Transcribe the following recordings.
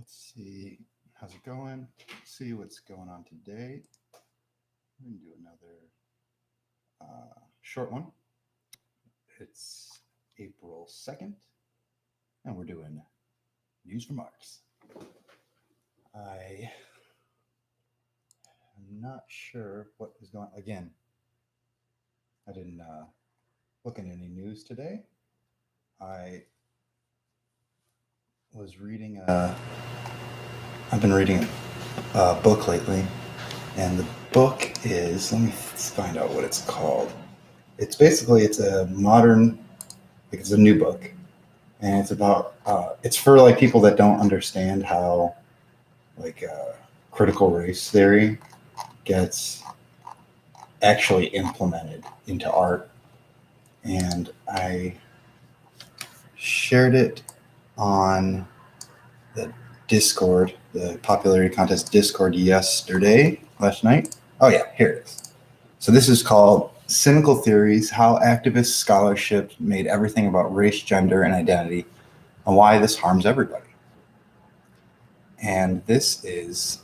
Let's see. How's it going? See what's going on today. We're going to do another short one. It's April 2nd, and we're doing news remarks. I am not sure what is going on. Again, I didn't look at any news today. I was reading I've been reading a book lately, and the book is, let me find out what it's called. It's a modern, like it's a new book, and it's about, it's for like people that don't understand how like critical race theory gets actually implemented into art. And I shared it on the Discord, the popularity contest Discord last night. Oh yeah, here it is. So this is called Cynical Theories, How Activist Scholarship Made Everything About Race, Gender, and Identity, and Why This Harms Everybody. And this is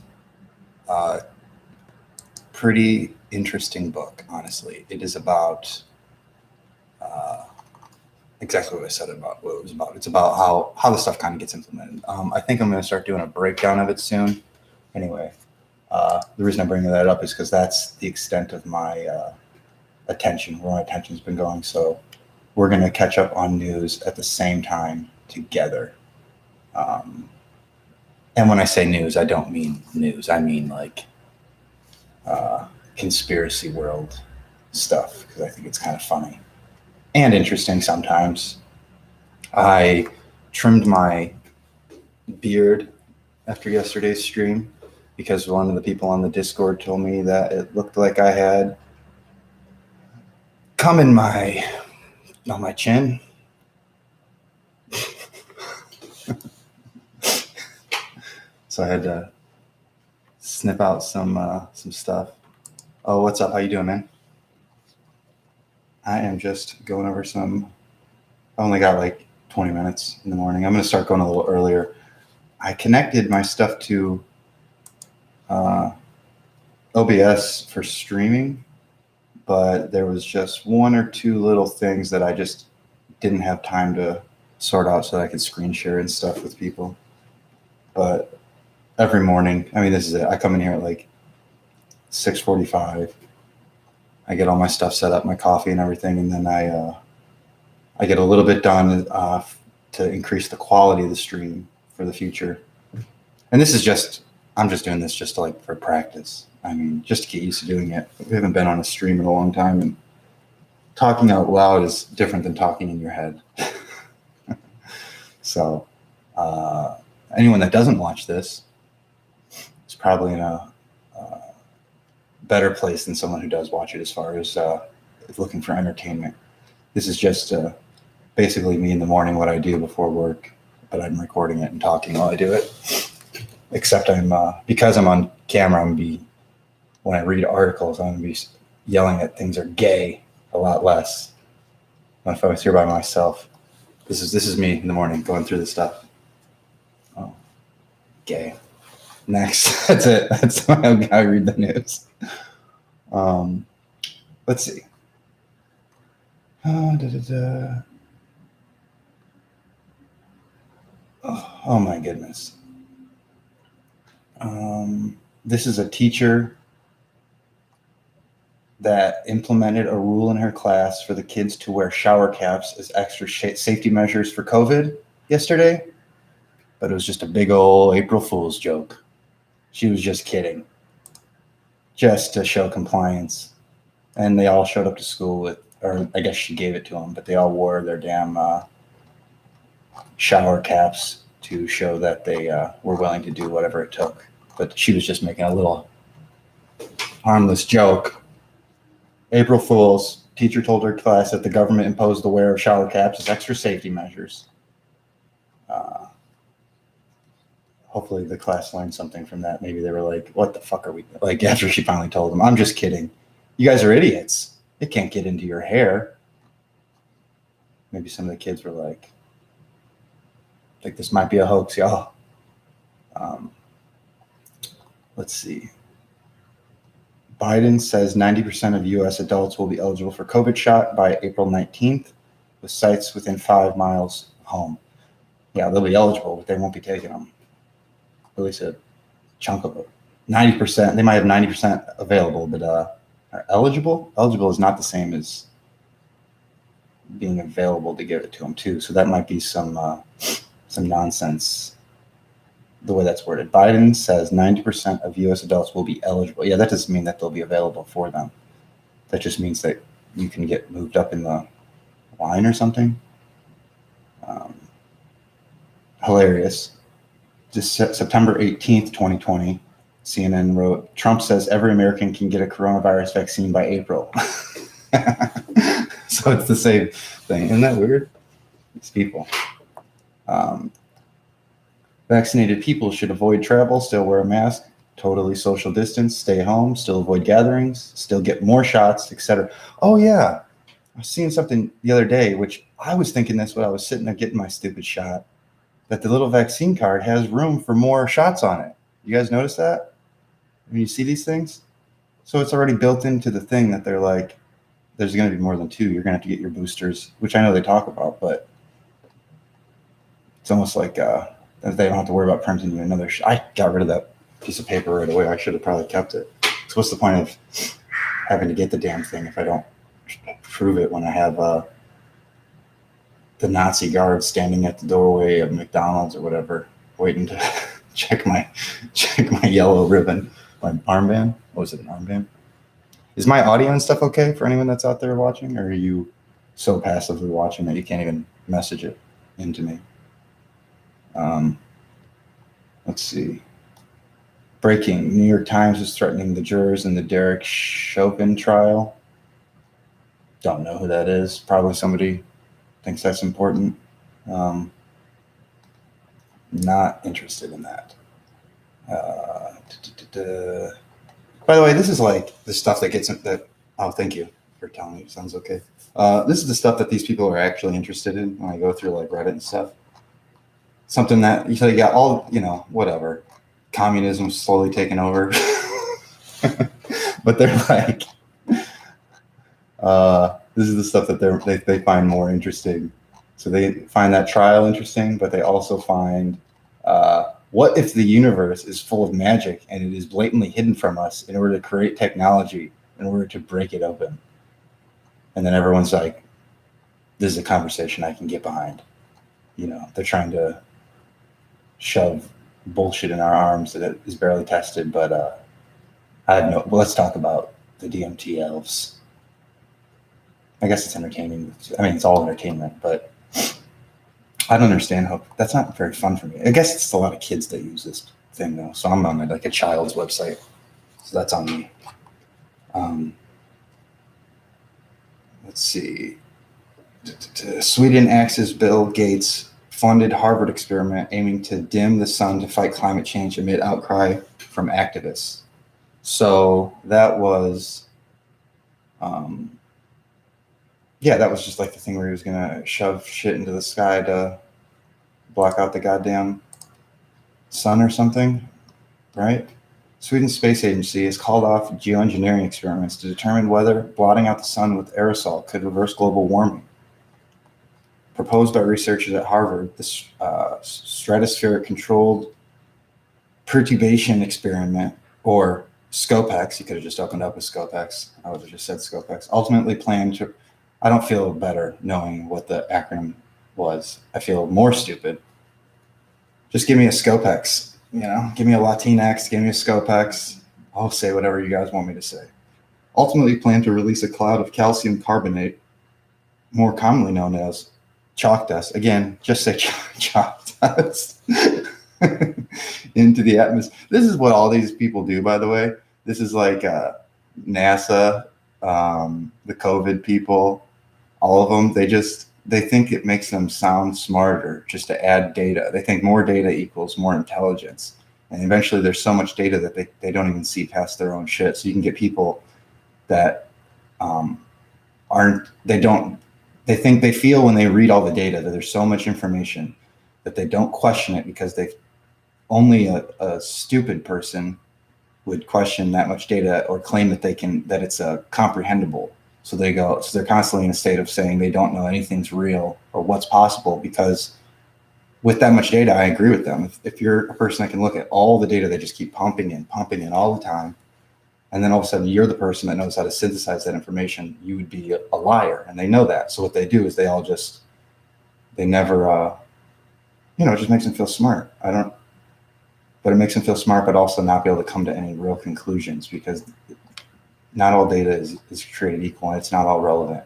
a pretty interesting book, honestly. It is about exactly what I said about what it was about. It's about how the stuff kind of gets implemented. I think I'm going to start doing a breakdown of it soon. Anyway, the reason I'm bringing that up is because that's the extent of my attention, where my attention's been going. So we're going to catch up on news at the same time together. And when I say news, I don't mean news. I mean like conspiracy world stuff, because I think it's kind of funny and interesting sometimes. I trimmed my beard after yesterday's stream because one of the people on the Discord told me that it looked like I had cum on my chin. So I had to snip out some stuff. Oh, what's up? How you doing, man? I am just going over I only got like 20 minutes in the morning. I'm going to start going a little earlier. I connected my stuff to OBS for streaming, but there was just one or two little things that I just didn't have time to sort out so that I could screen share and stuff with people. But every morning, I mean, this is it. I come in here at like 6:45. I get all my stuff set up, my coffee and everything, and then I get a little bit done to increase the quality of the stream for the future. And this is just, I'm just doing this just to like for practice. I mean, just to get used to doing it. We haven't been on a stream in a long time, and talking out loud is different than talking in your head. So anyone that doesn't watch this is probably in a better place than someone who does watch it as far as looking for entertainment. This is just basically me in the morning, what I do before work, but I'm recording it and talking while I do it. Except because I'm on camera, when I read articles, I'm going to be yelling that things are gay a lot less than if I was here by myself. This is me in the morning going through this stuff. Oh, gay. Next. That's it. That's how I read the news. Let's see. Oh my goodness. This is a teacher that implemented a rule in her class for the kids to wear shower caps as extra safety measures for COVID yesterday, but it was just a big old April Fool's joke. She was just kidding, just to show compliance. And they all showed up to school or I guess she gave it to them, but they all wore their damn shower caps to show that they were willing to do whatever it took. But she was just making a little harmless joke. April Fool's. Teacher told her class that the government imposed the wear of shower caps as extra safety measures. Hopefully the class learned something from that. Maybe they were like, what the fuck are we, like, after she finally told them, I'm just kidding. You guys are idiots. It can't get into your hair. Maybe some of the kids were like this might be a hoax, y'all. Um, let's see. Biden says 90% of U.S. adults will be eligible for COVID shot by April 19th, with sites within 5 miles home. Yeah, they'll be eligible, but they won't be taking them. At least a chunk of it. 90%. They might have 90% available, but are eligible. Eligible is not the same as being available to give it to them too. So that might be some nonsense. The way that's worded. Biden says 90% of U.S. adults will be eligible. Yeah, that doesn't mean that they'll be available for them. That just means that you can get moved up in the line or something. Hilarious. Just September 18th, 2020, CNN wrote, Trump says every American can get a coronavirus vaccine by April. So it's the same thing. Isn't that weird? These people. Vaccinated people should avoid travel, still wear a mask, totally social distance, stay home, still avoid gatherings, still get more shots, etc. Oh, yeah. I was seeing something the other day, which I was thinking this when I was sitting there getting my stupid shot, that the little vaccine card has room for more shots on it. You guys notice that? When you see these things? So it's already built into the thing that they're like, there's going to be more than 2. You're going to have to get your boosters, which I know they talk about, but it's almost like they don't have to worry about printing you another. I got rid of that piece of paper right away. I should have probably kept it. So what's the point of having to get the damn thing if I don't prove it when I have the Nazi guards standing at the doorway of McDonald's or whatever, waiting to check my yellow ribbon, my armband? What was it, an armband? Is my audio and stuff okay for anyone that's out there watching, or are you so passively watching that you can't even message it into me? Let's see. Breaking. New York Times is threatening the jurors in the Derek Chauvin trial. Don't know who that is. Probably somebody thinks that's important. Not interested in that. By the way, this is like the stuff that gets that. Oh, thank you for telling me. It sounds okay. This is the stuff that these people are actually interested in when I go through like Reddit and stuff. Something that you got all, whatever. Communism slowly taking over. But they're like, this is the stuff that they find more interesting. So they find that trial interesting, but they also find what if the universe is full of magic and it is blatantly hidden from us in order to create technology in order to break it open? And then everyone's like, this is a conversation I can get behind. They're trying to shove bullshit in our arms that is barely tested, but I have well, let's talk about the DMT elves. I guess it's entertaining. I mean, it's all entertainment, but I don't understand how that's not very fun for me. I guess it's a lot of kids that use this thing though. So I'm on like a child's website. So that's on me. Let's see. Sweden axes Bill Gates funded Harvard experiment aiming to dim the sun to fight climate change amid outcry from activists. So that was, that was just like the thing where he was going to shove shit into the sky to block out the goddamn sun or something, right? Sweden's space agency has called off geoengineering experiments to determine whether blotting out the sun with aerosol could reverse global warming. Proposed by researchers at Harvard, the stratospheric controlled perturbation experiment, or SCOPEX, you could have just opened up with SCOPEX. I would have just said SCOPEX. Ultimately planned to, I don't feel better knowing what the acronym was. I feel more stupid. Just give me a SCOPEX, give me a Latinx, give me a SCOPEX. I'll say whatever you guys want me to say. Ultimately planned to release a cloud of calcium carbonate, more commonly known as chalk dust. Again, just say chalk dust into the atmosphere. This is what all these people do, by the way. This is like NASA, the COVID people, all of them. They think it makes them sound smarter just to add data. They think more data equals more intelligence. And eventually there's so much data that they don't even see past their own shit. So you can get people that they think they feel when they read all the data that there's so much information that they don't question it because only a stupid person would question that much data or claim that that it's comprehensible. So they're constantly in a state of saying they don't know anything's real or what's possible, because with that much data, I agree with them. If you're a person that can look at all the data they just keep pumping in all the time, and then all of a sudden you're the person that knows how to synthesize that information, you would be a liar. And they know that. So what they do is they never, it just makes them feel smart. But it makes them feel smart, but also not be able to come to any real conclusions, because not all data is created equal, and it's not all relevant.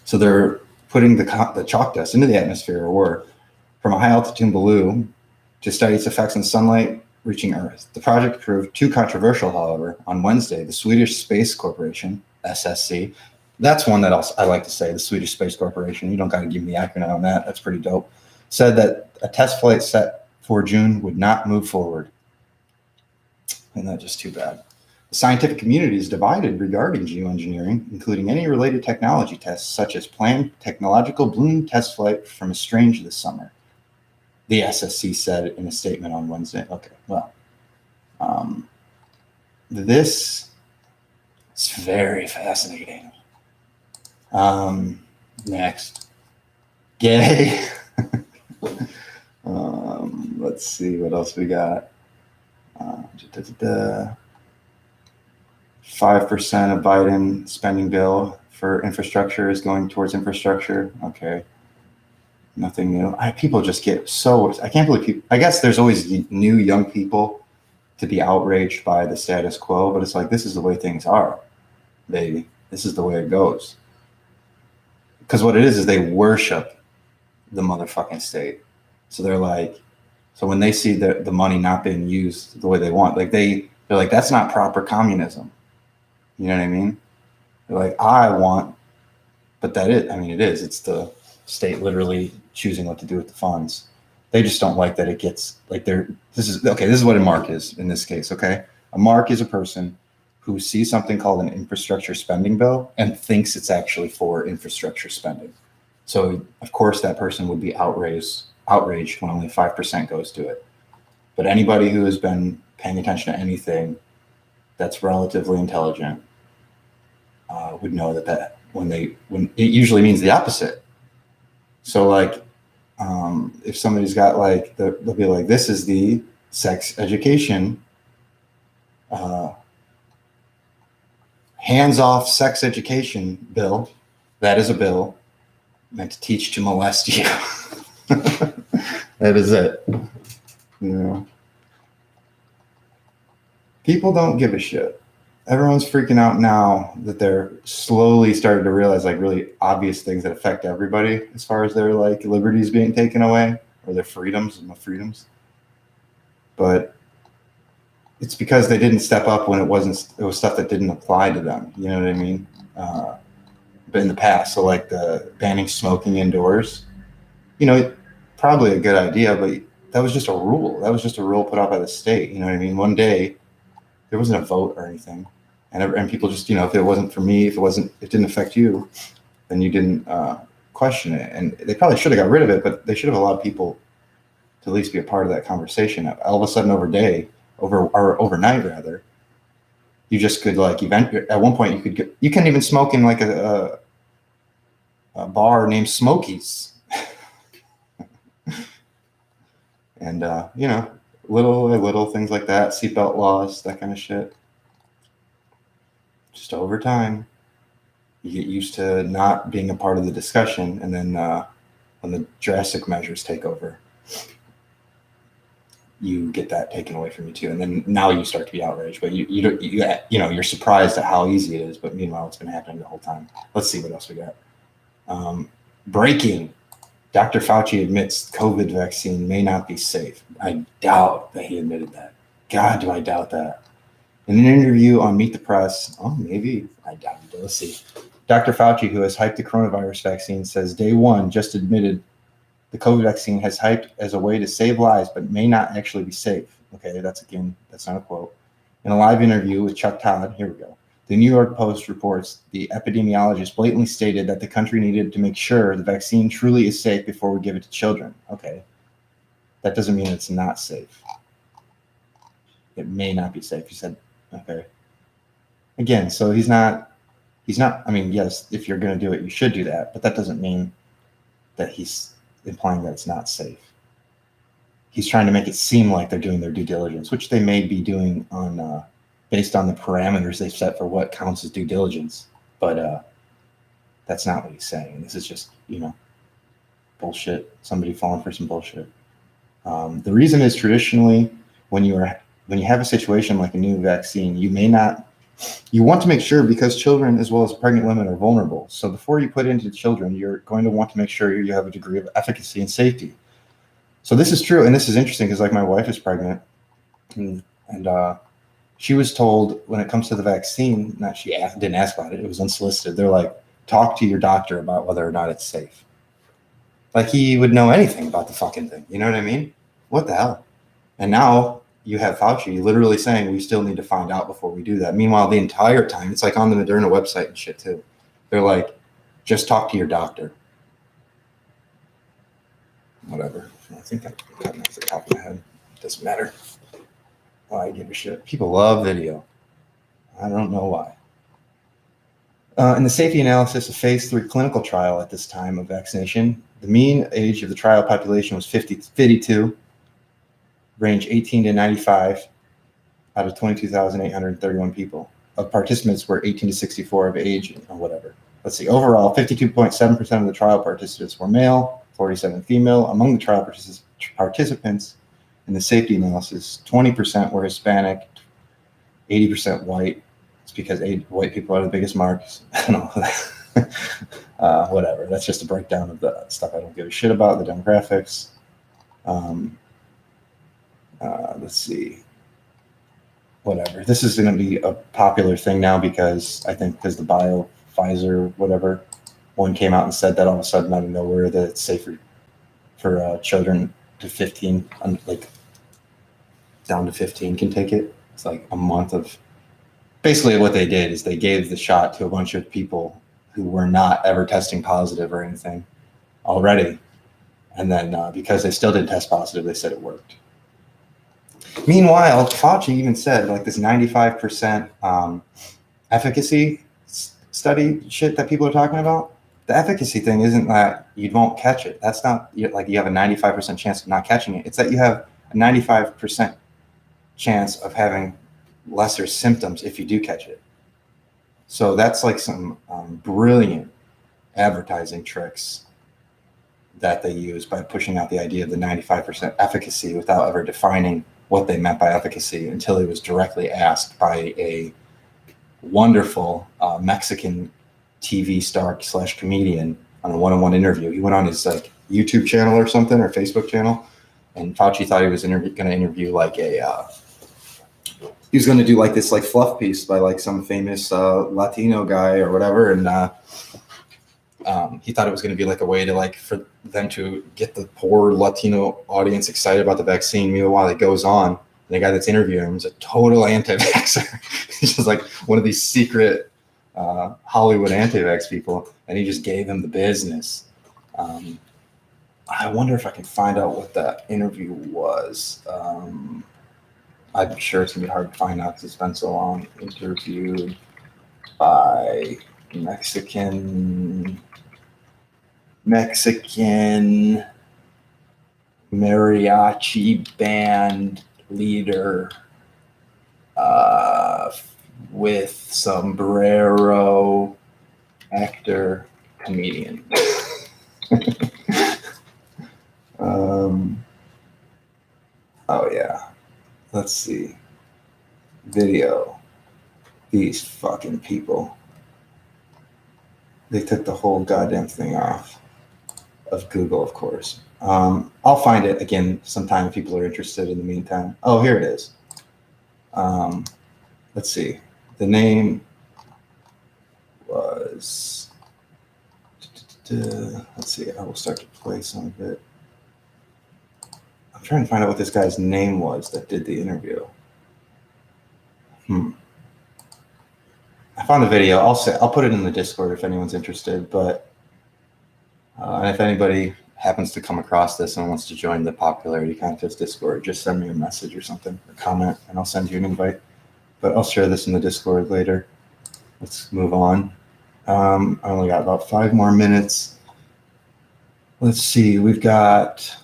So they're putting the chalk dust into the atmosphere, or from a high altitude balloon, to study its effects on sunlight reaching Earth. The project proved too controversial, however. On Wednesday, the Swedish Space Corporation, SSC, that's one that I like to say, the Swedish Space Corporation. You don't got to give me the acronym on that. That's pretty dope. Said that a test flight set for June would not move forward. And that's just too bad. The scientific community is divided regarding geoengineering, including any related technology tests, such as planned technological balloon test flight from Estrange this summer, the SSC said in a statement on Wednesday. Okay, well, this is very fascinating. Next. Gay. Let's see what else we got. 5% of Biden spending bill for infrastructure is going towards infrastructure. Okay. Nothing new. People just get so, I can't believe people, I guess there's always new young people to be outraged by the status quo, but it's like, this is the way things are, baby. This is the way it goes. Because what it is they worship the motherfucking state. So they're like, so when they see the money not being used the way they want, like they're like, that's not proper communism. You know what I mean? They're like, but that is, it is. It's the state literally choosing what to do with the funds. They just don't like that it gets like this is what a mark is in this case. Okay. A mark is a person who sees something called an infrastructure spending bill and thinks it's actually for infrastructure spending. So of course that person would be outraged when only 5% goes to it. But anybody who has been paying attention to anything that's relatively intelligent would know that when it usually means the opposite. So like, if somebody's got like, they'll be like, this is the sex education, hands-off sex education bill. That is a bill meant to teach to molest you. That is it. People don't give a shit. Everyone's freaking out now that they're slowly starting to realize like really obvious things that affect everybody as far as their like liberties being taken away or their freedoms. But it's because they didn't step up when it was stuff that didn't apply to them. You know what I mean? But in the past, so like the banning smoking indoors, probably a good idea, but that was just a rule. That was just a rule put out by the state. You know what I mean? One day there wasn't a vote or anything. And people just, if it wasn't for me, if it didn't affect you, then you didn't question it. And they probably should have got rid of it, but they should have allowed people to at least be a part of that conversation. All of a sudden overnight rather, you just could like at one point you couldn't even smoke in like a bar named Smokies. And, little things like that, seatbelt laws, that kind of shit. Just over time, you get used to not being a part of the discussion, and then when the drastic measures take over, you get that taken away from you too. And then now you start to be outraged, but you're surprised at how easy it is. But meanwhile, it's been happening the whole time. Let's see what else we got. Breaking. Dr. Fauci admits COVID vaccine may not be safe. I doubt that he admitted that. God, do I doubt that. In an interview on Meet the Press, maybe, I doubt it. Let's see. Dr. Fauci, who has hyped the coronavirus vaccine, says day one just admitted the COVID vaccine has hyped as a way to save lives, but may not actually be safe. Okay, that's not a quote. In a live interview with Chuck Todd, here we go. The New York Post reports the epidemiologist blatantly stated that the country needed to make sure the vaccine truly is safe before we give it to children. Okay. That doesn't mean it's not safe. It may not be safe. He said, okay. Again, so he's not, I mean, yes, if you're going to do it, you should do that, but that doesn't mean that he's implying that it's not safe. He's trying to make it seem like they're doing their due diligence, which they may be doing on based on the parameters they've set for what counts as due diligence. But that's not what he's saying. This is just, bullshit. Somebody falling for some bullshit. The reason is traditionally when you have a situation like a new vaccine, you want to make sure, because children as well as pregnant women are vulnerable. So before you put it into children, you're going to want to make sure you have a degree of efficacy and safety. So this is true, and this is interesting because, like, my wife is pregnant, and she was told when it comes to the vaccine, didn't ask about it. It was unsolicited. They're like, talk to your doctor about whether or not it's safe. Like he would know anything about the fucking thing. You know what I mean? What the hell? And now you have Fauci literally saying we still need to find out before we do that. Meanwhile, the entire time, it's like on the Moderna website and shit too. They're like, just talk to your doctor. Whatever. I think I'm cutting off the top of my head. Doesn't matter. Why I give a shit. People love video. I don't know why. In the safety analysis of phase 3 clinical trial at this time of vaccination, the mean age of the trial population was 52, range 18 to 95 out of 22,831 people. Of participants were 18 to 64 of age or whatever. Let's see. Overall, 52.7% of the trial participants were male, 47 female. Among the trial participants in the safety analysis, 20% were Hispanic, 80% white. It's because white people are the biggest marks. I don't know. Whatever. That's just a breakdown of the stuff I don't give a shit about, the demographics. Let's see. Whatever. This is going to be a popular thing now because the Pfizer, whatever, one came out and said that all of a sudden out of nowhere that it's safer for children to 15, like down to 15 can take it. It's like a month of. Basically, what they did is they gave the shot to a bunch of people who were not ever testing positive or anything already. And then because they still didn't test positive, they said it worked. Meanwhile, Fauci even said like this 95% efficacy study shit that people are talking about. The efficacy thing isn't that you won't catch it. That's not like you have a 95% chance of not catching it. It's that you have a 95% chance of having lesser symptoms if you do catch it. So that's like some brilliant advertising tricks that they use by pushing out the idea of the 95% efficacy without ever defining what they meant by efficacy until he was directly asked by a wonderful Mexican TV star / comedian on a one-on-one interview. He went on his like YouTube channel or something or Facebook channel, and Fauci thought he was going to interview like he was going to do like this like fluff piece by like some famous Latino guy or whatever, and he thought it was going to be like a way to like for them to get the poor Latino audience excited about the vaccine. Meanwhile, it goes on, and the guy that's interviewing him is a total anti-vaxxer. He's just like one of these secret Hollywood anti-vax people, and he just gave him the business. I wonder if I can find out what that interview was. I'm sure it's gonna be hard to find out because it's been so long. Interviewed by Mexican mariachi band leader with sombrero actor comedian. Oh yeah. Let's see. Video. These fucking people. They took the whole goddamn thing off of Google, of course. I'll find it again sometime if people are interested in the meantime. Oh, here it is. Let's see. The name was. Let's see. I will start to play some of it. I'm trying to find out what this guy's name was that did the interview. I found the video. I'll put it in the Discord if anyone's interested. But and if anybody happens to come across this and wants to join the Popularity Contest Discord, just send me a message or something, or comment, and I'll send you an invite. But I'll share this in the Discord later. Let's move on. I only got about 5 more minutes. Let's see, we've got...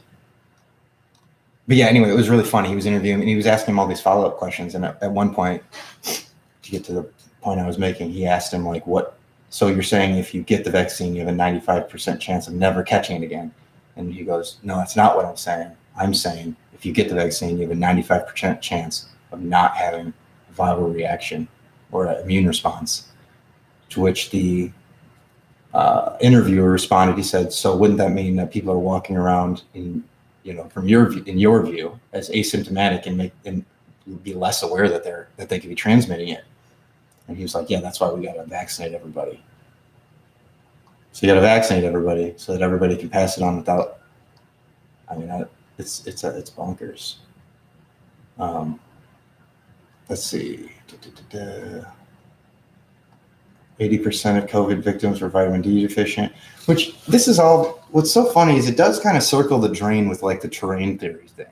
But yeah, anyway, it was really funny. He was interviewing, and he was asking him all these follow-up questions. And at one point, to get to the point I was making, he asked him, like, so you're saying if you get the vaccine, you have a 95% chance of never catching it again? And he goes, no, that's not what I'm saying. I'm saying if you get the vaccine, you have a 95% chance of not having a viral reaction or an immune response. To which the interviewer responded, he said, so wouldn't that mean that people are walking around in your view, as asymptomatic and be less aware that they could be transmitting it? And he was like, yeah, that's why we got to vaccinate everybody. So you got to vaccinate everybody so that everybody can pass it on without. I mean, it's bonkers. Let's see. 80% of COVID victims were vitamin D deficient, which this is all, what's so funny is it does kind of circle the drain with like the terrain theory thing,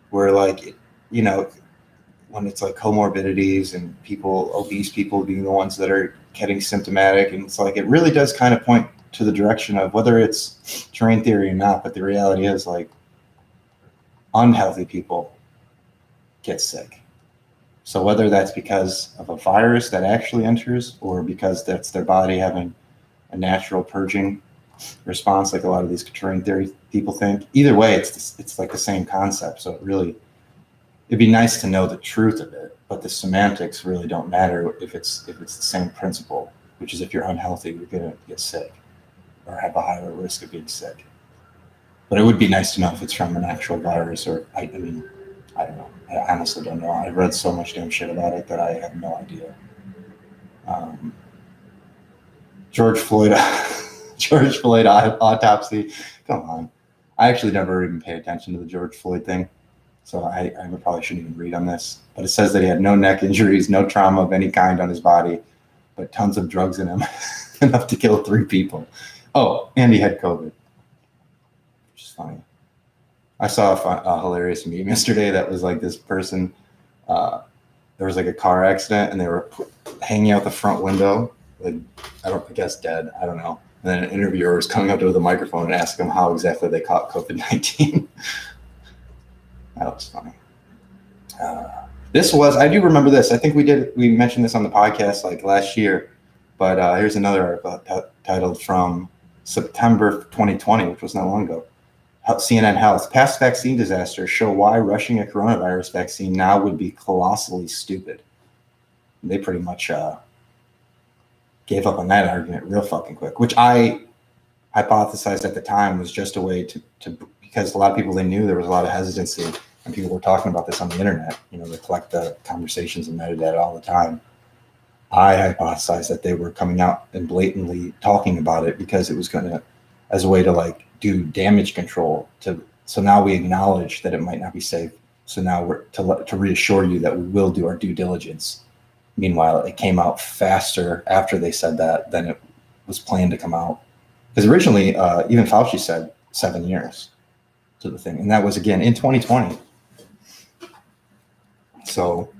where like, when it's like comorbidities and obese people being the ones that are getting symptomatic, and it's like, it really does kind of point to the direction of whether it's terrain theory or not, but the reality is like unhealthy people get sick. So whether that's because of a virus that actually enters or because that's their body having a natural purging response, like a lot of these terrain theory people think, either way, it's like the same concept. So it'd be nice to know the truth of it, but the semantics really don't matter if it's the same principle, which is if you're unhealthy, you're going to get sick or have a higher risk of being sick. But it would be nice to know if it's from an actual virus or, I don't know. I honestly don't know. I've read so much damn shit about it that I have no idea. George Floyd autopsy. Come on. I actually never even paid attention to the George Floyd thing, so I probably shouldn't even read on this. But it says that he had no neck injuries, no trauma of any kind on his body, but tons of drugs in him, enough to kill 3 people. Oh, and he had COVID, which is funny. I saw a hilarious meme yesterday that was like this person, there was like a car accident and they were hanging out the front window, like, I guess dead, I don't know. And then an interviewer was coming up to the microphone and asking them how exactly they caught COVID-19. That was funny. I do remember this. I think we mentioned this on the podcast like last year, but here's another article titled from September 2020, which was not long ago. CNN Health, past vaccine disasters show why rushing a coronavirus vaccine now would be colossally stupid. They pretty much gave up on that argument real fucking quick, which I hypothesized at the time was just a way to because a lot of people, they knew there was a lot of hesitancy and people were talking about this on the internet, they collect the conversations and metadata all the time. I hypothesized that they were coming out and blatantly talking about it because it was going to, as a way to like do damage control so now we acknowledge that it might not be safe. So now we're to reassure you that we will do our due diligence. Meanwhile, it came out faster after they said that than it was planned to come out. Because originally, even Fauci said 7 years to the thing. And that was, again, in 2020. So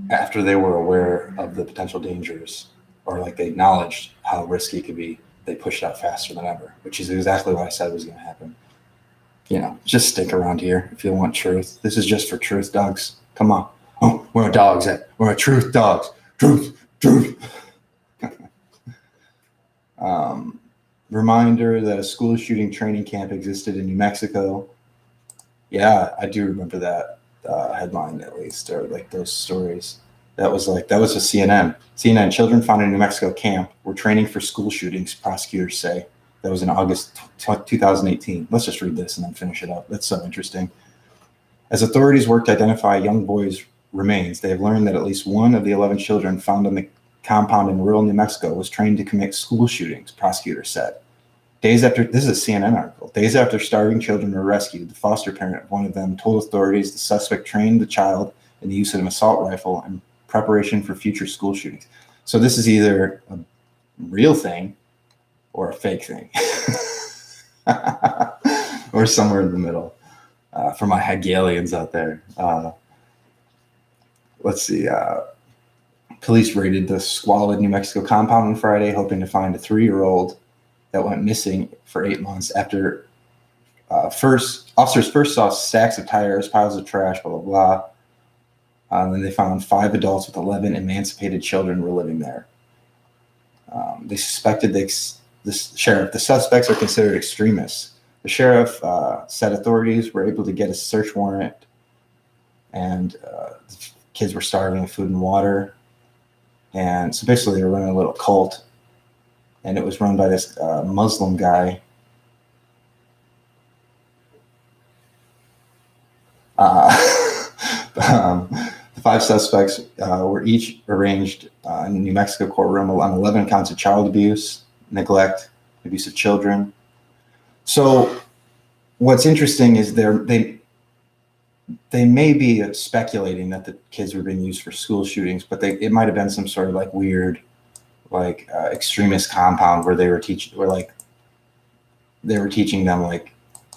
after they were aware of the potential dangers, or like they acknowledged how risky it could be, they pushed out faster than ever, which is exactly what I said was going to happen. Just stick around here if you want truth. This is just for truth, dogs. Come on. Oh, where are dogs at? Where are truth dogs? Truth. Reminder that a school shooting training camp existed in New Mexico. Yeah, I do remember that headline at least, or like those stories. That was a CNN. CNN, children found in New Mexico camp were training for school shootings, prosecutors say. That was in August 2018. Let's just read this and then finish it up. That's so interesting. As authorities work to identify young boys' remains, they have learned that at least one of the 11 children found on the compound in rural New Mexico was trained to commit school shootings, prosecutors said. This is a CNN article. Days after starving children were rescued, the foster parent of one of them told authorities the suspect trained the child in the use of an assault rifle and preparation for future school shootings. So this is either a real thing or a fake thing. or somewhere in the middle. For my Hegelians out there. Let's see. Police raided the squalid New Mexico compound on Friday, hoping to find a 3-year-old that went missing for 8 months after officers first saw stacks of tires, piles of trash, blah, blah, blah. And then they found 5 adults with 11 emancipated children were living there. They suspected the sheriff. The suspects are considered extremists. The sheriff said authorities were able to get a search warrant, and the kids were starving of food and water. And so basically, they were running a little cult, and it was run by this Muslim guy. The 5 suspects were each arraigned in a New Mexico courtroom on 11 counts of child abuse, neglect, abuse of children. So what's interesting is they may be speculating that the kids were being used for school shootings, but it might have been some sort of like weird, like extremist compound where they were teaching them like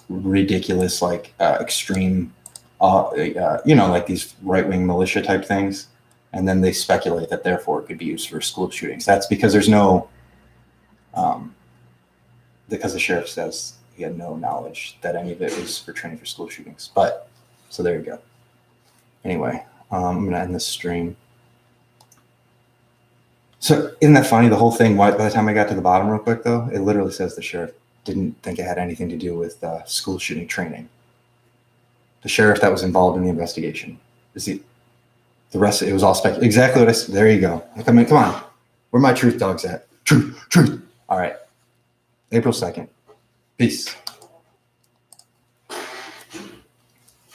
ridiculous, like extreme, like these right-wing militia type things. And then they speculate that therefore it could be used for school shootings. That's because there's no, because the sheriff says he had no knowledge that any of it was for training for school shootings. But, so there you go. Anyway, I'm going to end this stream. So isn't that funny? The whole thing, by the time I got to the bottom real quick though, it literally says the sheriff didn't think it had anything to do with school shooting training. The sheriff that was involved in the investigation. The rest, it was all speculation. Exactly what I said. There you go. I mean, come on. Where my truth dogs at? Truth. All right. April 2nd. Peace.